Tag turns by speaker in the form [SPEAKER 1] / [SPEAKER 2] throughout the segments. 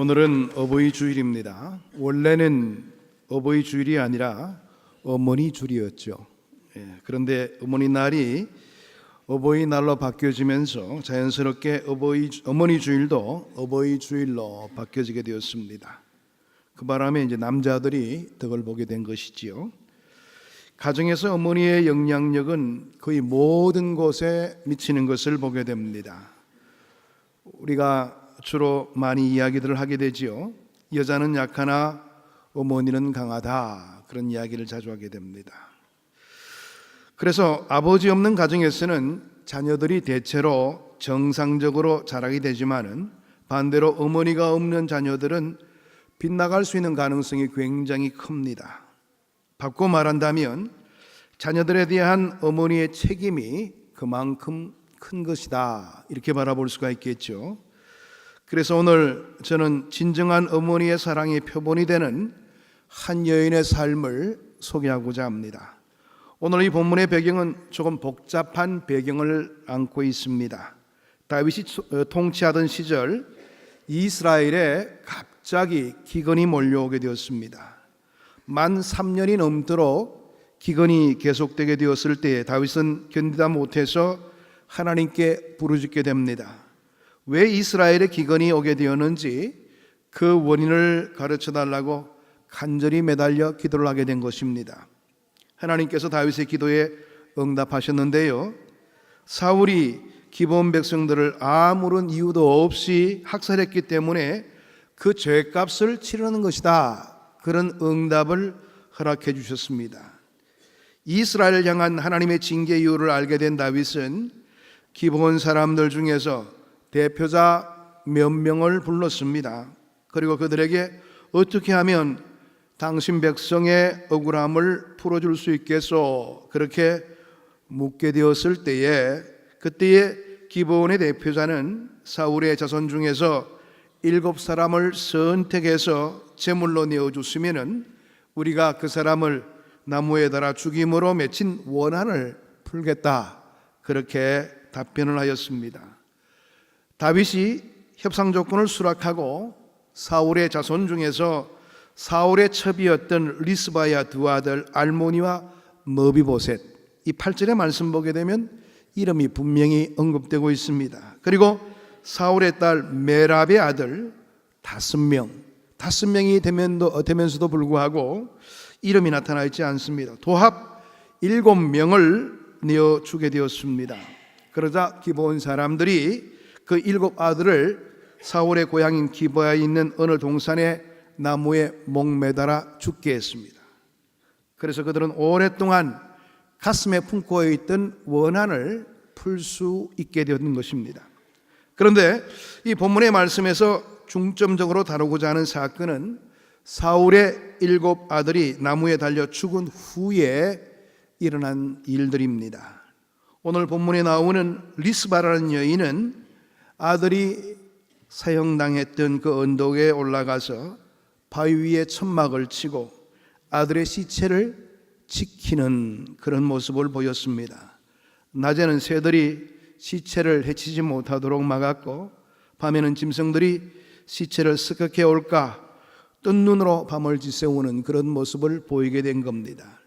[SPEAKER 1] 오늘은 어버이 주일입니다. 원래는 어버이 주일이 아니라 어머니 주일이었죠. 그런데 어머니 날이 어버이 날로 바뀌어지면서 자연스럽게 어머니 주일도 어버이 주일로 바뀌어지게 되었습니다. 그 바람에 이제 남자들이 덕을 보게 된 것이지요. 가정에서 어머니의 영향력은 거의 모든 곳에 미치는 것을 보게 됩니다. 우리가 주로 많이 이야기들을 하게 되지요. 여자는 약하나 어머니는 강하다, 그런 이야기를 자주 하게 됩니다. 그래서 아버지 없는 가정에서는 자녀들이 대체로 정상적으로 자라게 되지만은 반대로 어머니가 없는 자녀들은 빗나갈 수 있는 가능성이 굉장히 큽니다. 바꿔 말한다면 자녀들에 대한 어머니의 책임이 그만큼 큰 것이다, 이렇게 바라볼 수가 있겠죠. 그래서 오늘 저는 진정한 어머니의 사랑의 표본이 되는 한 여인의 삶을 소개하고자 합니다. 오늘 이 본문의 배경은 조금 복잡한 배경을 안고 있습니다. 다윗이 통치하던 시절 이스라엘에 갑자기 기근이 몰려오게 되었습니다. 만 3년이 넘도록 기근이 계속되게 되었을 때 다윗은 견디다 못해서 하나님께 부르짖게 됩니다. 왜 이스라엘에 기근이 오게 되었는지 그 원인을 가르쳐 달라고 간절히 매달려 기도를 하게 된 것입니다. 하나님께서 다윗의 기도에 응답하셨는데요, 사울이 기브온 백성들을 아무런 이유도 없이 학살했기 때문에 그 죄값을 치르는 것이다, 그런 응답을 허락해 주셨습니다. 이스라엘을 향한 하나님의 징계 이유를 알게 된 다윗은 기브온 사람들 중에서 대표자 몇 명을 불렀습니다. 그리고 그들에게 어떻게 하면 당신 백성의 억울함을 풀어줄 수 있겠소, 그렇게 묻게 되었을 때에 그때의 기브온의 대표자는 사울의 자손 중에서 7사람을 선택해서 제물로 내어줬으면 우리가 그 사람을 나무에 달아 죽임으로 맺힌 원한을 풀겠다, 그렇게 답변을 하였습니다. 다윗이 협상 조건을 수락하고 사울의 자손 중에서 사울의 첩이었던 리스바의 두 아들 알모니와 머비보셋, 이 8절의 말씀 보게 되면 이름이 분명히 언급되고 있습니다. 그리고 사울의 딸 메랍의 아들 5명이 되면서도 불구하고 이름이 나타나 있지 않습니다. 도합 7명을 내어주게 되었습니다. 그러자 기브온 사람들이 그 7 아들을 사울의 고향인 기브아에 있는 어느 동산의 나무에 목매달아 죽게 했습니다. 그래서 그들은 오랫동안 가슴에 품고 있던 원한을 풀 수 있게 된 것입니다. 그런데 이 본문의 말씀에서 중점적으로 다루고자 하는 사건은 사울의 7 아들이 나무에 달려 죽은 후에 일어난 일들입니다. 오늘 본문에 나오는 리스바라는 여인은 아들이 사형당했던 그 언덕에 올라가서 바위 위에 천막을 치고 아들의 시체를 지키는 그런 모습을 보였습니다. 낮에는 새들이 시체를 해치지 못하도록 막았고 밤에는 짐승들이 시체를 습격해 올까 뜬 눈으로 밤을 지새우는 그런 모습을 보이게 된 겁니다.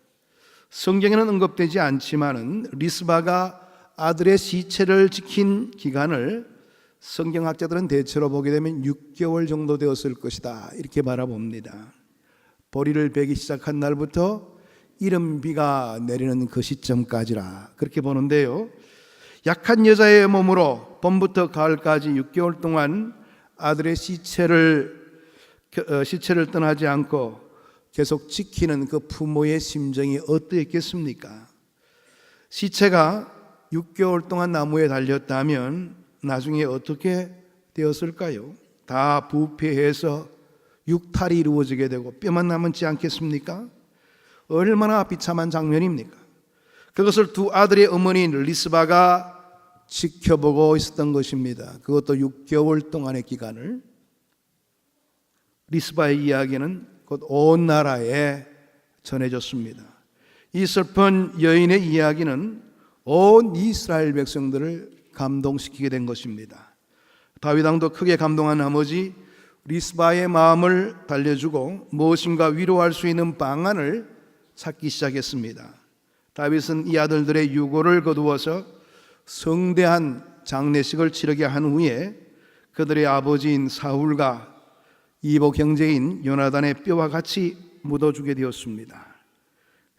[SPEAKER 1] 성경에는 언급되지 않지만은 리스바가 아들의 시체를 지킨 기간을 성경학자들은 대체로 보게 되면 6개월 정도 되었을 것이다, 이렇게 바라봅니다. 보리를 베기 시작한 날부터 이른비가 내리는 그 시점까지라 그렇게 보는데요, 약한 여자의 몸으로 봄부터 가을까지 6개월 동안 아들의 시체를 떠나지 않고 계속 지키는 그 부모의 심정이 어떠했겠습니까? 시체가 6개월 동안 나무에 달렸다면 나중에 어떻게 되었을까요? 다 부패해서 육탈이 이루어지게 되고 뼈만 남지 않겠습니까? 얼마나 비참한 장면입니까? 그것을 두 아들의 어머니인 리스바가 지켜보고 있었던 것입니다. 그것도 6개월 동안의 기간을. 리스바의 이야기는 곧 온 나라에 전해졌습니다. 이 슬픈 여인의 이야기는 온 이스라엘 백성들을 감동시키게 된 것입니다. 다윗 왕도 크게 감동한 나머지 리스바의 마음을 달래주고 무엇인가 위로할 수 있는 방안을 찾기 시작했습니다. 다윗은 이 아들들의 유고를 거두어서 성대한 장례식을 치르게 한 후에 그들의 아버지인 사울과 이복 형제인 요나단의 뼈와 같이 묻어주게 되었습니다.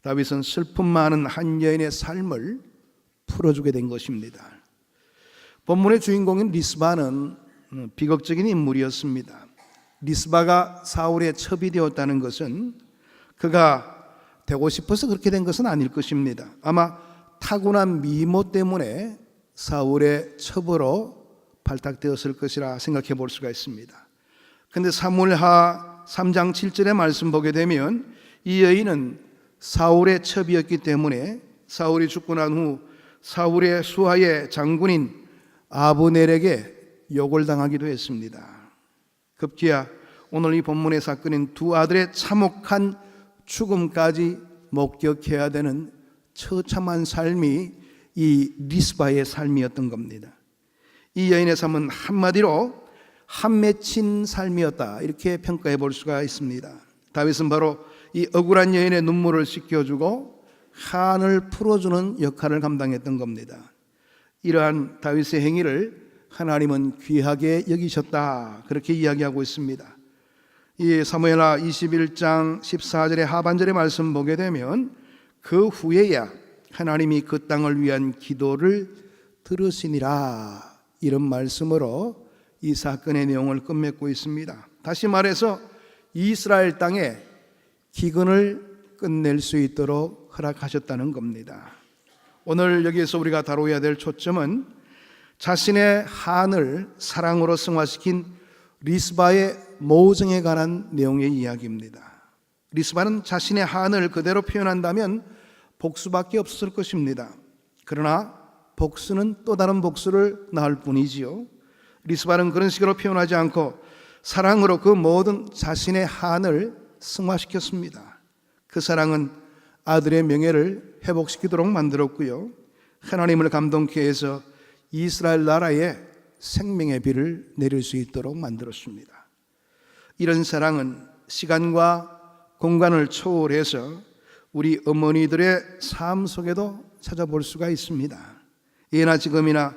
[SPEAKER 1] 다윗은 슬픔 많은 한 여인의 삶을 풀어주게 된 것입니다. 본문의 주인공인 리스바는 비극적인 인물이었습니다. 리스바가 사울의 첩이 되었다는 것은 그가 되고 싶어서 그렇게 된 것은 아닐 것입니다. 아마 타고난 미모 때문에 사울의 첩으로 발탁되었을 것이라 생각해 볼 수가 있습니다. 그런데 사무엘하 3장 7절의 말씀 보게 되면 이 여인은 사울의 첩이었기 때문에 사울이 죽고 난 후 사울의 수하의 장군인 아브넬에게 욕을 당하기도 했습니다. 급기야 오늘 이 본문의 사건인 두 아들의 참혹한 죽음까지 목격해야 되는 처참한 삶이 이 리스바의 삶이었던 겁니다. 이 여인의 삶은 한마디로 한 맺힌 삶이었다, 이렇게 평가해 볼 수가 있습니다. 다윗은 바로 이 억울한 여인의 눈물을 씻겨주고 한을 풀어주는 역할을 감당했던 겁니다. 이러한 다윗의 행위를 하나님은 귀하게 여기셨다, 그렇게 이야기하고 있습니다. 이 사무엘하 21장 14절의 하반절의 말씀 보게 되면 그 후에야 하나님이 그 땅을 위한 기도를 들으시니라, 이런 말씀으로 이 사건의 내용을 끝맺고 있습니다. 다시 말해서 이스라엘 땅에 기근을 끝낼 수 있도록 허락하셨다는 겁니다. 오늘 여기에서 우리가 다뤄야 될 초점은 자신의 한을 사랑으로 승화시킨 리스바의 모정에 관한 내용의 이야기입니다. 리스바는 자신의 한을 그대로 표현한다면 복수밖에 없었을 것입니다. 그러나 복수는 또 다른 복수를 낳을 뿐이지요. 리스바는 그런 식으로 표현하지 않고 사랑으로 그 모든 자신의 한을 승화시켰습니다. 그 사랑은 아들의 명예를 회복시키도록 만들었고요, 하나님을 감동케 해서 이스라엘 나라에 생명의 비를 내릴 수 있도록 만들었습니다. 이런 사랑은 시간과 공간을 초월해서 우리 어머니들의 삶 속에도 찾아볼 수가 있습니다. 예나 지금이나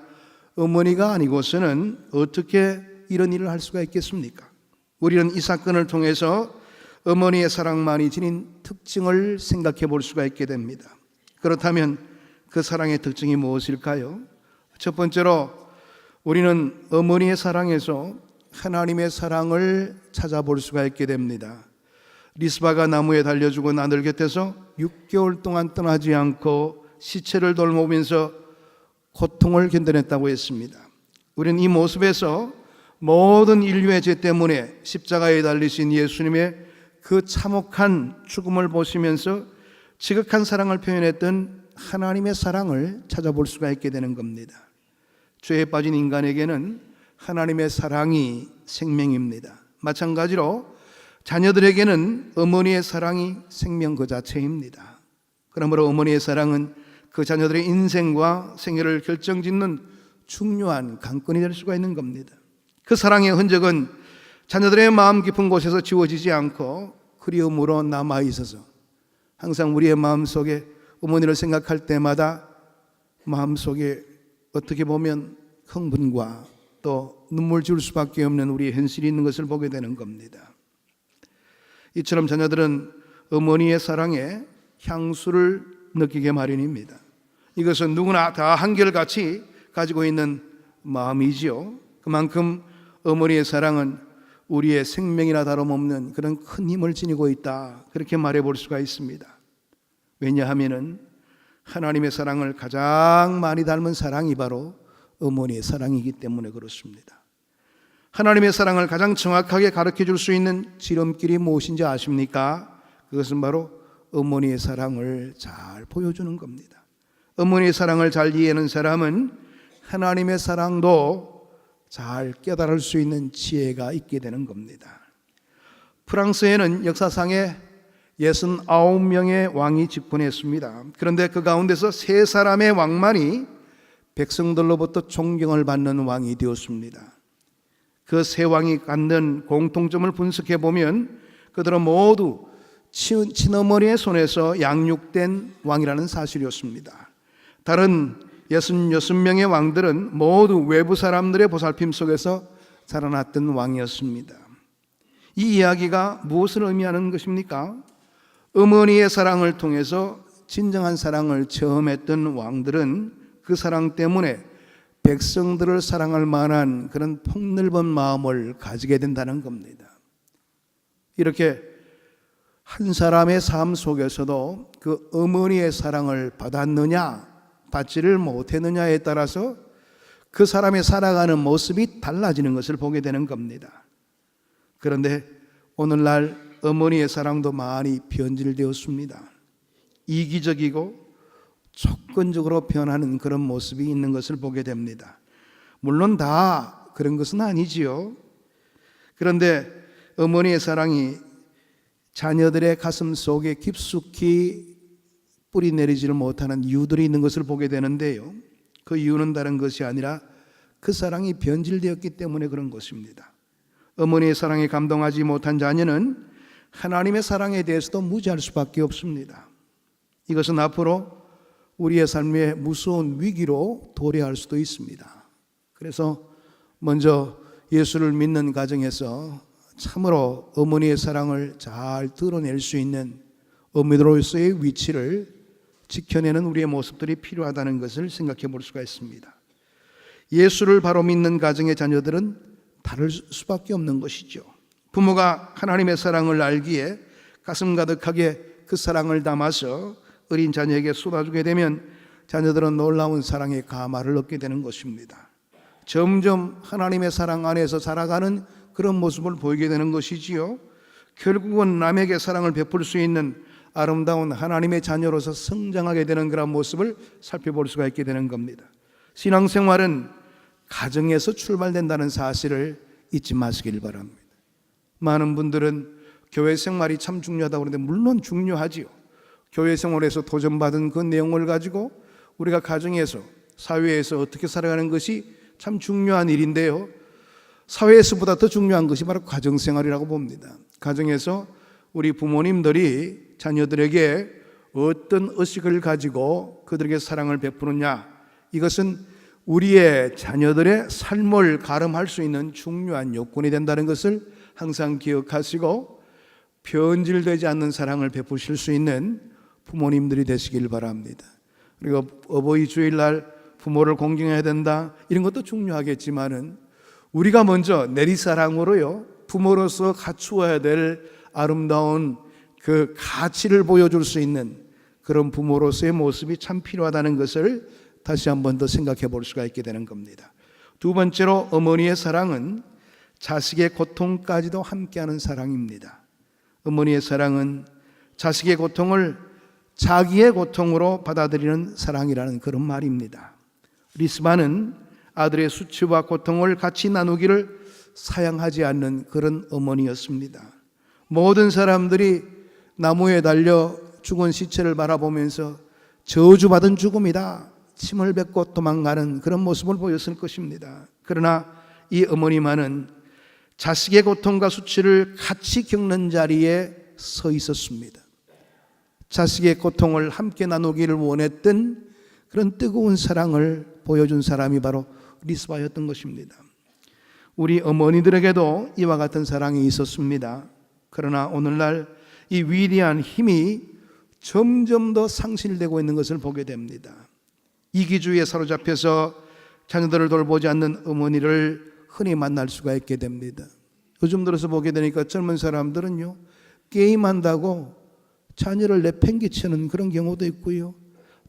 [SPEAKER 1] 어머니가 아니고서는 어떻게 이런 일을 할 수가 있겠습니까? 우리는 이 사건을 통해서 어머니의 사랑만이 지닌 특징을 생각해 볼 수가 있게 됩니다. 그렇다면 그 사랑의 특징이 무엇일까요? 첫 번째로 우리는 어머니의 사랑에서 하나님의 사랑을 찾아볼 수가 있게 됩니다. 리스바가 나무에 달려 죽은 아들 곁에서 6개월 동안 떠나지 않고 시체를 돌보면서 고통을 견뎌냈다고 했습니다. 우리는 이 모습에서 모든 인류의 죄 때문에 십자가에 달리신 예수님의 그 참혹한 죽음을 보시면서 지극한 사랑을 표현했던 하나님의 사랑을 찾아볼 수가 있게 되는 겁니다. 죄에 빠진 인간에게는 하나님의 사랑이 생명입니다. 마찬가지로 자녀들에게는 어머니의 사랑이 생명 그 자체입니다. 그러므로 어머니의 사랑은 그 자녀들의 인생과 생애를 결정짓는 중요한 관건이 될 수가 있는 겁니다. 그 사랑의 흔적은 자녀들의 마음 깊은 곳에서 지워지지 않고 그리움으로 남아 있어서 항상 우리의 마음속에 어머니를 생각할 때마다 마음속에 어떻게 보면 흥분과 또 눈물 지을 수밖에 없는 우리의 현실이 있는 것을 보게 되는 겁니다. 이처럼 자녀들은 어머니의 사랑에 향수를 느끼게 마련입니다. 이것은 누구나 다 한결같이 가지고 있는 마음이지요. 그만큼 어머니의 사랑은 우리의 생명이나 다름없는 그런 큰 힘을 지니고 있다, 그렇게 말해 볼 수가 있습니다. 왜냐하면 하나님의 사랑을 가장 많이 닮은 사랑이 바로 어머니의 사랑이기 때문에 그렇습니다. 하나님의 사랑을 가장 정확하게 가르쳐 줄 수 있는 지름길이 무엇인지 아십니까? 그것은 바로 어머니의 사랑을 잘 보여주는 겁니다. 어머니의 사랑을 잘 이해하는 사람은 하나님의 사랑도 잘 깨달을 수 있는 지혜가 있게 되는 겁니다. 프랑스에는 역사상에 69명의 왕이 집권했습니다. 그런데 그 가운데서 3사람의 왕만이 백성들로부터 존경을 받는 왕이 되었습니다. 그 세 왕이 갖는 공통점을 분석해 보면 그들은 모두 친어머니의 손에서 양육된 왕이라는 사실이었습니다. 다른 66명의 왕들은 모두 외부 사람들의 보살핌 속에서 자라났던 왕이었습니다. 이 이야기가 무엇을 의미하는 것입니까? 어머니의 사랑을 통해서 진정한 사랑을 체험했던 왕들은 그 사랑 때문에 백성들을 사랑할 만한 그런 폭넓은 마음을 가지게 된다는 겁니다. 이렇게 한 사람의 삶 속에서도 그 어머니의 사랑을 받았느냐 받지를 못했느냐에 따라서 그 사람의 살아가는 모습이 달라지는 것을 보게 되는 겁니다. 그런데 오늘날 어머니의 사랑도 많이 변질되었습니다. 이기적이고 조건적으로 변하는 그런 모습이 있는 것을 보게 됩니다. 물론 다 그런 것은 아니지요. 그런데 어머니의 사랑이 자녀들의 가슴 속에 깊숙이 뿌리 내리지를 못하는 이유들이 있는 것을 보게 되는데요. 그 이유는 다른 것이 아니라 그 사랑이 변질되었기 때문에 그런 것입니다. 어머니의 사랑에 감동하지 못한 자녀는 하나님의 사랑에 대해서도 무지할 수밖에 없습니다. 이것은 앞으로 우리의 삶의 무서운 위기로 도래할 수도 있습니다. 그래서 먼저 예수를 믿는 가정에서 참으로 어머니의 사랑을 잘 드러낼 수 있는 어머니로서의 위치를 지켜내는 우리의 모습들이 필요하다는 것을 생각해 볼 수가 있습니다. 예수를 바로 믿는 가정의 자녀들은 다를 수밖에 없는 것이죠. 부모가 하나님의 사랑을 알기에 가슴 가득하게 그 사랑을 담아서 어린 자녀에게 쏟아주게 되면 자녀들은 놀라운 사랑의 가마를 얻게 되는 것입니다. 점점 하나님의 사랑 안에서 살아가는 그런 모습을 보이게 되는 것이지요. 결국은 남에게 사랑을 베풀 수 있는 아름다운 하나님의 자녀로서 성장하게 되는 그런 모습을 살펴볼 수가 있게 되는 겁니다. 신앙생활은 가정에서 출발된다는 사실을 잊지 마시길 바랍니다. 많은 분들은 교회 생활이 참 중요하다고 그러는데 물론 중요하지요. 교회 생활에서 도전받은 그 내용을 가지고 우리가 가정에서 사회에서 어떻게 살아가는 것이 참 중요한 일인데요. 사회에서보다 더 중요한 것이 바로 가정생활이라고 봅니다. 가정에서 우리 부모님들이 자녀들에게 어떤 의식을 가지고 그들에게 사랑을 베푸느냐, 이것은 우리의 자녀들의 삶을 가름할 수 있는 중요한 요건이 된다는 것을 항상 기억하시고 변질되지 않는 사랑을 베푸실 수 있는 부모님들이 되시길 바랍니다. 그리고 어버이 주일날 부모를 공경해야 된다, 이런 것도 중요하겠지만은 우리가 먼저 내리사랑으로요 부모로서 갖추어야 될 아름다운 그 가치를 보여줄 수 있는 그런 부모로서의 모습이 참 필요하다는 것을 다시 한 번 더 생각해 볼 수가 있게 되는 겁니다. 두 번째로 어머니의 사랑은 자식의 고통까지도 함께하는 사랑입니다. 어머니의 사랑은 자식의 고통을 자기의 고통으로 받아들이는 사랑이라는 그런 말입니다. 리스바는 아들의 수치와 고통을 같이 나누기를 사양하지 않는 그런 어머니였습니다. 모든 사람들이 나무에 달려 죽은 시체를 바라보면서 저주받은 죽음이다, 침을 뱉고 도망가는 그런 모습을 보였을 것입니다. 그러나 이 어머니만은 자식의 고통과 수치를 같이 겪는 자리에 서 있었습니다. 자식의 고통을 함께 나누기를 원했던 그런 뜨거운 사랑을 보여준 사람이 바로 리스바였던 것입니다. 우리 어머니들에게도 이와 같은 사랑이 있었습니다. 그러나 오늘날 이 위대한 힘이 점점 더 상실되고 있는 것을 보게 됩니다. 이기주의에 사로잡혀서 자녀들을 돌보지 않는 어머니를 흔히 만날 수가 있게 됩니다. 요즘 들어서 보게 되니까 젊은 사람들은요, 게임한다고 자녀를 내팽개치는 그런 경우도 있고요,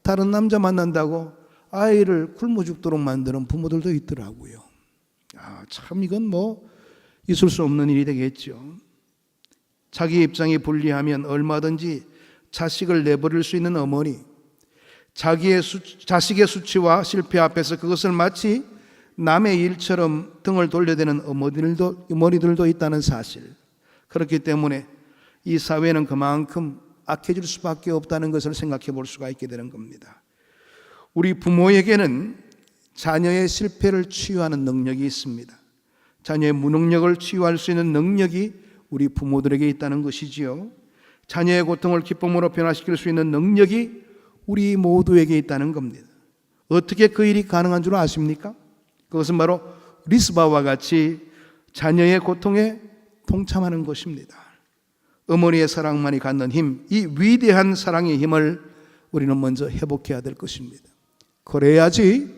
[SPEAKER 1] 다른 남자 만난다고 아이를 굶어 죽도록 만드는 부모들도 있더라고요. 참 이건 뭐 있을 수 없는 일이 되겠죠. 자기 입장이 불리하면 얼마든지 자식을 내버릴 수 있는 어머니, 자식의 수치와 실패 앞에서 그것을 마치 남의 일처럼 등을 돌려대는 어머니들도 있다는 사실, 그렇기 때문에 이 사회는 그만큼 악해질 수밖에 없다는 것을 생각해 볼 수가 있게 되는 겁니다. 우리 부모에게는 자녀의 실패를 치유하는 능력이 있습니다. 자녀의 무능력을 치유할 수 있는 능력이 우리 부모들에게 있다는 것이지요. 자녀의 고통을 기쁨으로 변화시킬 수 있는 능력이 우리 모두에게 있다는 겁니다. 어떻게 그 일이 가능한 줄 아십니까? 그것은 바로 리스바와 같이 자녀의 고통에 동참하는 것입니다. 어머니의 사랑만이 갖는 힘, 이 위대한 사랑의 힘을 우리는 먼저 회복해야 될 것입니다. 그래야지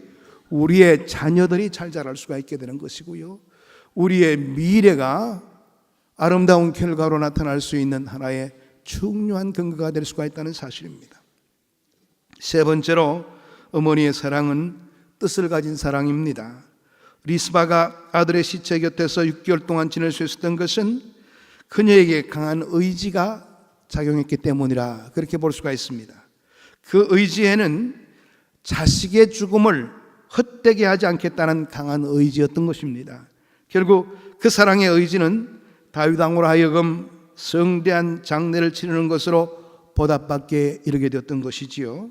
[SPEAKER 1] 우리의 자녀들이 잘 자랄 수가 있게 되는 것이고요, 우리의 미래가 아름다운 결과로 나타날 수 있는 하나의 중요한 근거가 될 수가 있다는 사실입니다. 세 번째로 어머니의 사랑은 뜻을 가진 사랑입니다. 리스바가 아들의 시체 곁에서 6개월 동안 지낼 수 있었던 것은 그녀에게 강한 의지가 작용했기 때문이라 그렇게 볼 수가 있습니다. 그 의지에는 자식의 죽음을 헛되게 하지 않겠다는 강한 의지였던 것입니다. 결국 그 사랑의 의지는 다윗 왕으로 하여금 성대한 장례를 치르는 것으로 보답받게 이르게 되었던 것이지요.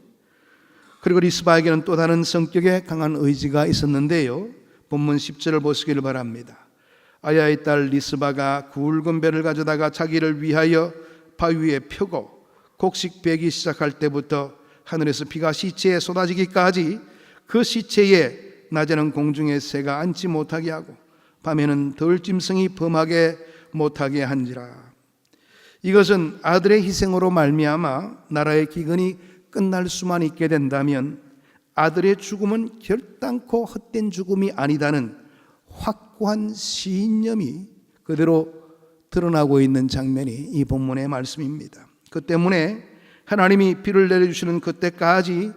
[SPEAKER 1] 그리고 리스바에게는 또 다른 성격의 강한 의지가 있었는데요, 본문 10절을 보시기를 바랍니다. 아야의 딸 리스바가 굵은 배를 가져다가 자기를 위하여 바위 위에 펴고 곡식 베기 시작할 때부터 하늘에서 비가 시체에 쏟아지기까지 그 시체에 낮에는 공중의 새가 앉지 못하게 하고 밤에는 들짐승이 범하게 못하게 한지라. 이것은 아들의 희생으로 말미암아 나라의 기근이 끝날 수만 있게 된다면 아들의 죽음은 결단코 헛된 죽음이 아니다는 확고한 신념이 그대로 드러나고 있는 장면이 이 본문의 말씀입니다. 그 때문에 하나님이 비를 내려주시는 그때까지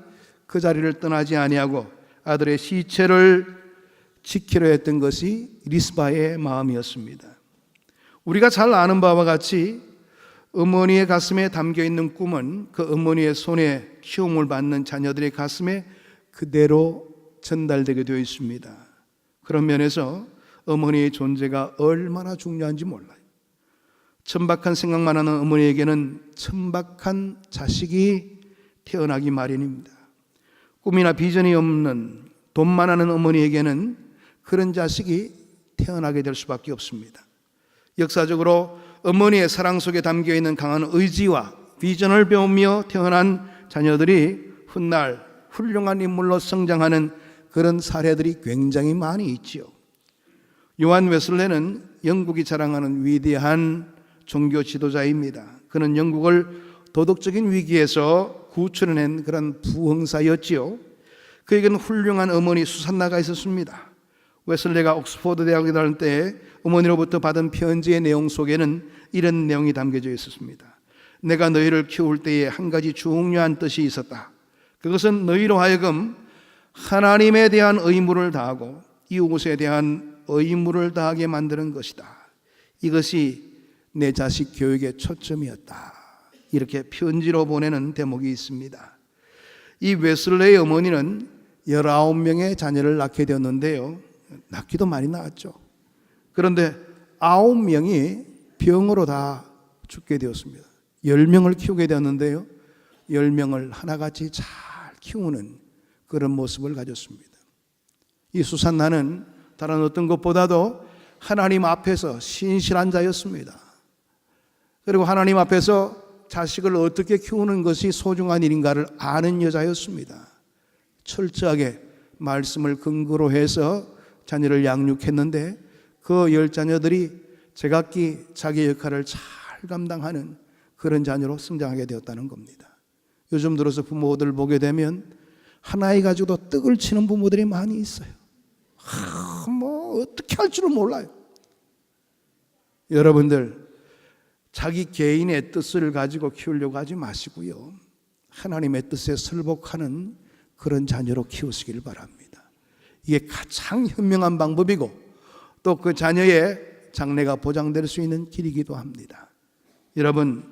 [SPEAKER 1] 그 자리를 떠나지 아니하고 아들의 시체를 지키려 했던 것이 리스바의 마음이었습니다. 우리가 잘 아는 바와 같이 어머니의 가슴에 담겨있는 꿈은 그 어머니의 손에 키움을 받는 자녀들의 가슴에 그대로 전달되게 되어 있습니다. 그런 면에서 어머니의 존재가 얼마나 중요한지 몰라요. 천박한 생각만 하는 어머니에게는 천박한 자식이 태어나기 마련입니다. 꿈이나 비전이 없는 돈만 하는 어머니에게는 그런 자식이 태어나게 될 수밖에 없습니다. 역사적으로 어머니의 사랑 속에 담겨있는 강한 의지와 비전을 배우며 태어난 자녀들이 훗날 훌륭한 인물로 성장하는 그런 사례들이 굉장히 많이 있지요. 요한 웨슬레는 영국이 자랑하는 위대한 종교 지도자입니다. 그는 영국을 도덕적인 위기에서 구출해낸 그런 부흥사였지요. 그에게는 훌륭한 어머니 수산나가 있었습니다. 웨슬레가 옥스퍼드 대학에 다닐 때 어머니로부터 받은 편지의 내용 속에는 이런 내용이 담겨져 있었습니다. 내가 너희를 키울 때에 한 가지 중요한 뜻이 있었다. 그것은 너희로 하여금 하나님에 대한 의무를 다하고 이웃에 대한 의무를 다하게 만드는 것이다. 이것이 내 자식 교육의 초점이었다. 이렇게 편지로 보내는 대목이 있습니다. 이 웨슬레의 어머니는 19명의 자녀를 낳게 되었는데요, 낳기도 많이 낳았죠. 그런데 9명이 병으로 다 죽게 되었습니다. 10명을 키우게 되었는데요, 10명을 하나같이 잘 키우는 그런 모습을 가졌습니다. 이 수산나는 다른 어떤 것보다도 하나님 앞에서 신실한 자였습니다. 그리고 하나님 앞에서 자식을 어떻게 키우는 것이 소중한 일인가를 아는 여자였습니다. 철저하게 말씀을 근거로 해서 자녀를 양육했는데 그 10자녀들이 제각기 자기 역할을 잘 감당하는 그런 자녀로 성장하게 되었다는 겁니다. 요즘 들어서 부모들 보게 되면 하나이 가지고도 떡을 치는 부모들이 많이 있어요. 어떻게 할 줄은 몰라요. 여러분들, 자기 개인의 뜻을 가지고 키우려고 하지 마시고요, 하나님의 뜻에 설복하는 그런 자녀로 키우시길 바랍니다. 이게 가장 현명한 방법이고 또 그 자녀의 장래가 보장될 수 있는 길이기도 합니다. 여러분,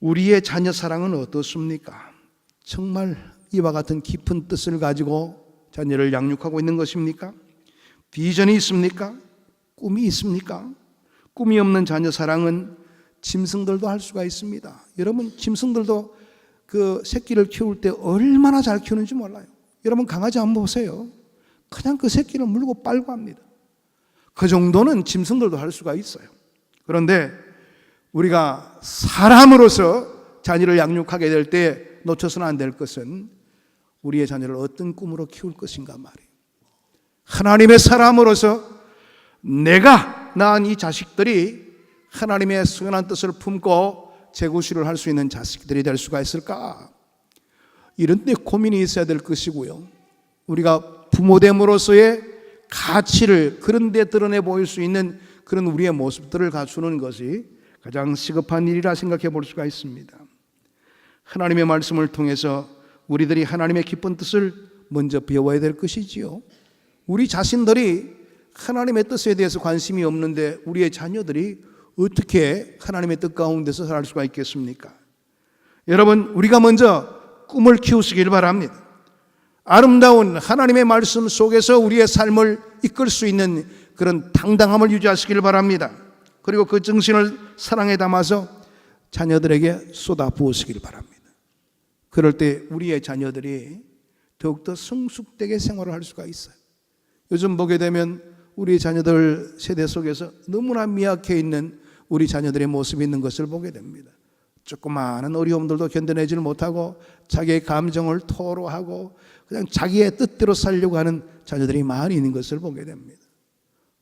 [SPEAKER 1] 우리의 자녀 사랑은 어떻습니까? 정말 이와 같은 깊은 뜻을 가지고 자녀를 양육하고 있는 것입니까? 비전이 있습니까? 꿈이 있습니까? 꿈이 없는 자녀 사랑은 짐승들도 할 수가 있습니다. 여러분, 짐승들도 그 새끼를 키울 때 얼마나 잘 키우는지 몰라요. 여러분, 강아지 한번 보세요. 그냥 그 새끼를 물고 빨고 합니다. 그 정도는 짐승들도 할 수가 있어요. 그런데 우리가 사람으로서 자녀를 양육하게 될 때 놓쳐서는 안 될 것은 우리의 자녀를 어떤 꿈으로 키울 것인가 말이에요. 하나님의 사람으로서 내가 낳은 이 자식들이 하나님의 선한 뜻을 품고 재구실을 할 수 있는 자식들이 될 수가 있을까? 이런 데 고민이 있어야 될 것이고요. 우리가 부모됨으로서의 가치를 그런 데 드러내 보일 수 있는 그런 우리의 모습들을 갖추는 것이 가장 시급한 일이라 생각해 볼 수가 있습니다. 하나님의 말씀을 통해서 우리들이 하나님의 기쁜 뜻을 먼저 배워야 될 것이지요. 우리 자신들이 하나님의 뜻에 대해서 관심이 없는데 우리의 자녀들이 어떻게 하나님의 뜻 가운데서 살 수가 있겠습니까? 여러분, 우리가 먼저 꿈을 키우시길 바랍니다. 아름다운 하나님의 말씀 속에서 우리의 삶을 이끌 수 있는 그런 당당함을 유지하시길 바랍니다. 그리고 그 정신을 사랑에 담아서 자녀들에게 쏟아 부으시길 바랍니다. 그럴 때 우리의 자녀들이 더욱더 성숙되게 생활을 할 수가 있어요. 요즘 보게 되면 우리 자녀들 세대 속에서 너무나 미약해 있는 우리 자녀들의 모습이 있는 것을 보게 됩니다. 조그마한 어려움들도 견뎌내지를 못하고 자기의 감정을 토로하고 그냥 자기의 뜻대로 살려고 하는 자녀들이 많이 있는 것을 보게 됩니다.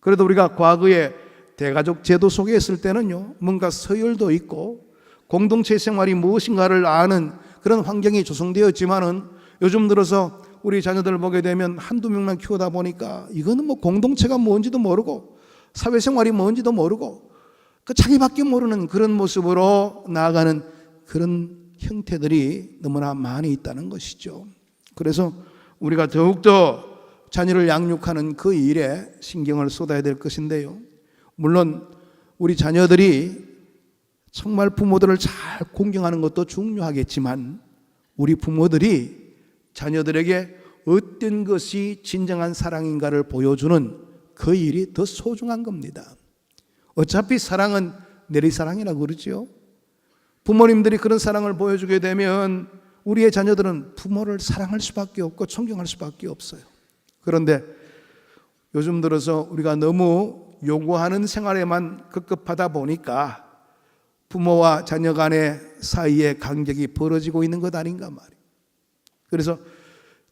[SPEAKER 1] 그래도 우리가 과거에 대가족 제도 속에 있을 때는요, 뭔가 서열도 있고 공동체 생활이 무엇인가를 아는 그런 환경이 조성되었지만은 요즘 들어서 우리 자녀들을 보게 되면 한두 명만 키우다 보니까 이거는 뭐 공동체가 뭔지도 모르고 사회생활이 뭔지도 모르고 그 자기밖에 모르는 그런 모습으로 나아가는 그런 형태들이 너무나 많이 있다는 것이죠. 그래서 우리가 더욱더 자녀를 양육하는 그 일에 신경을 쏟아야 될 것인데요. 물론 우리 자녀들이 정말 부모들을 잘 공경하는 것도 중요하겠지만 우리 부모들이 자녀들에게 어떤 것이 진정한 사랑인가를 보여주는 그 일이 더 소중한 겁니다. 어차피 사랑은 내리사랑이라고 그러죠. 부모님들이 그런 사랑을 보여주게 되면 우리의 자녀들은 부모를 사랑할 수밖에 없고 존경할 수밖에 없어요. 그런데 요즘 들어서 우리가 너무 요구하는 생활에만 급급하다 보니까 부모와 자녀 간의 사이에 간격이 벌어지고 있는 것 아닌가 말이에요. 그래서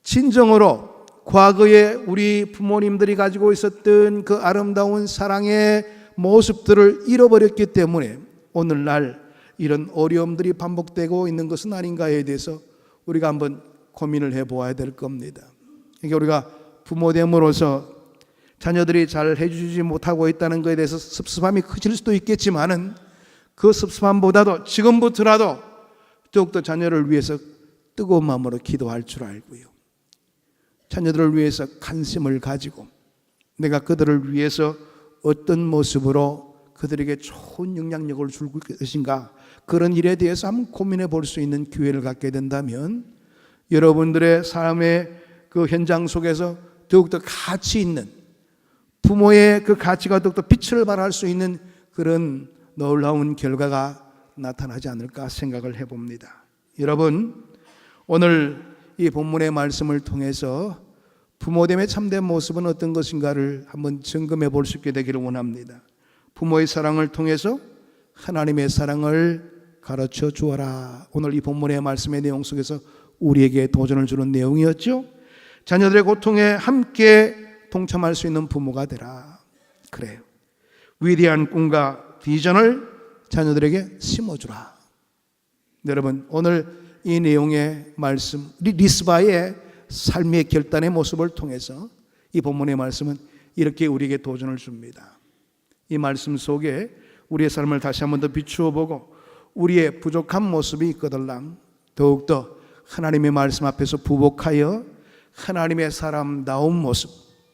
[SPEAKER 1] 진정으로 과거에 우리 부모님들이 가지고 있었던 그 아름다운 사랑의 모습들을 잃어버렸기 때문에 오늘날 이런 어려움들이 반복되고 있는 것은 아닌가에 대해서 우리가 한번 고민을 해보아야 될 겁니다. 그러니까 우리가 부모됨으로서 자녀들이 잘 해주지 못하고 있다는 것에 대해서 섭섭함이 커질 수도 있겠지만은 그 섭섭함보다도 지금부터라도 더욱더 자녀를 위해서 뜨거운 마음으로 기도할 줄 알고요. 자녀들을 위해서 관심을 가지고 내가 그들을 위해서 어떤 모습으로 그들에게 좋은 영향력을 줄 것인가, 그런 일에 대해서 한번 고민해 볼 수 있는 기회를 갖게 된다면 여러분들의 삶의 그 현장 속에서 더욱더 가치 있는, 부모의 그 가치가 더욱더 빛을 발할 수 있는 그런 놀라운 결과가 나타나지 않을까 생각을 해봅니다. 여러분, 오늘 이 본문의 말씀을 통해서 부모됨의 참된 모습은 어떤 것인가를 한번 점검해 볼 수 있게 되기를 원합니다. 부모의 사랑을 통해서 하나님의 사랑을 가르쳐 주어라. 오늘 이 본문의 말씀의 내용 속에서 우리에게 도전을 주는 내용이었죠. 자녀들의 고통에 함께 동참할 수 있는 부모가 되라. 그래요. 위대한 꿈과 비전을 자녀들에게 심어주라. 여러분, 오늘 이 내용의 말씀, 리스바의 삶의 결단의 모습을 통해서 이 본문의 말씀은 이렇게 우리에게 도전을 줍니다. 이 말씀 속에 우리의 삶을 다시 한번 더 비추어 보고 우리의 부족한 모습이 있거들랑 더욱더 하나님의 말씀 앞에서 부복하여 하나님의 사람다운 모습,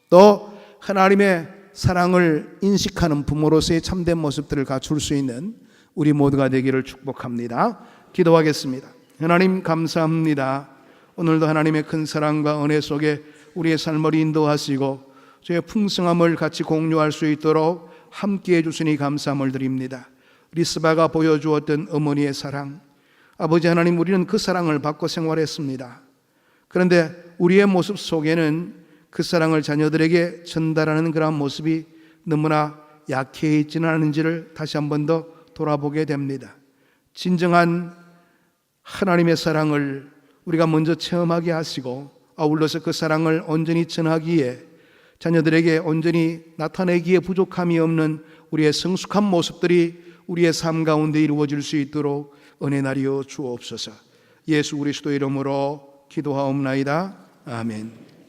[SPEAKER 1] 또 하나님의 사랑을 인식하는 부모로서의 참된 모습들을 갖출 수 있는 우리 모두가 되기를 축복합니다. 기도하겠습니다. 하나님, 감사합니다. 오늘도 하나님의 큰 사랑과 은혜 속에 우리의 삶을 인도하시고 저의 풍성함을 같이 공유할 수 있도록 함께해 주시니 감사함을 드립니다. 리스바가 보여주었던 어머니의 사랑, 아버지 하나님, 우리는 그 사랑을 받고 생활했습니다. 그런데 우리의 모습 속에는 그 사랑을 자녀들에게 전달하는 그런 모습이 너무나 약해 있지는 않은지를 다시 한 번 더 돌아보게 됩니다. 진정한 하나님의 사랑을 우리가 먼저 체험하게 하시고 아울러서 그 사랑을 온전히 전하기에 자녀들에게 온전히 나타내기에 부족함이 없는 우리의 성숙한 모습들이 우리의 삶 가운데 이루어질 수 있도록 은혜 나리여 주옵소서. 예수 그리스도 이름으로 기도하옵나이다. 아멘.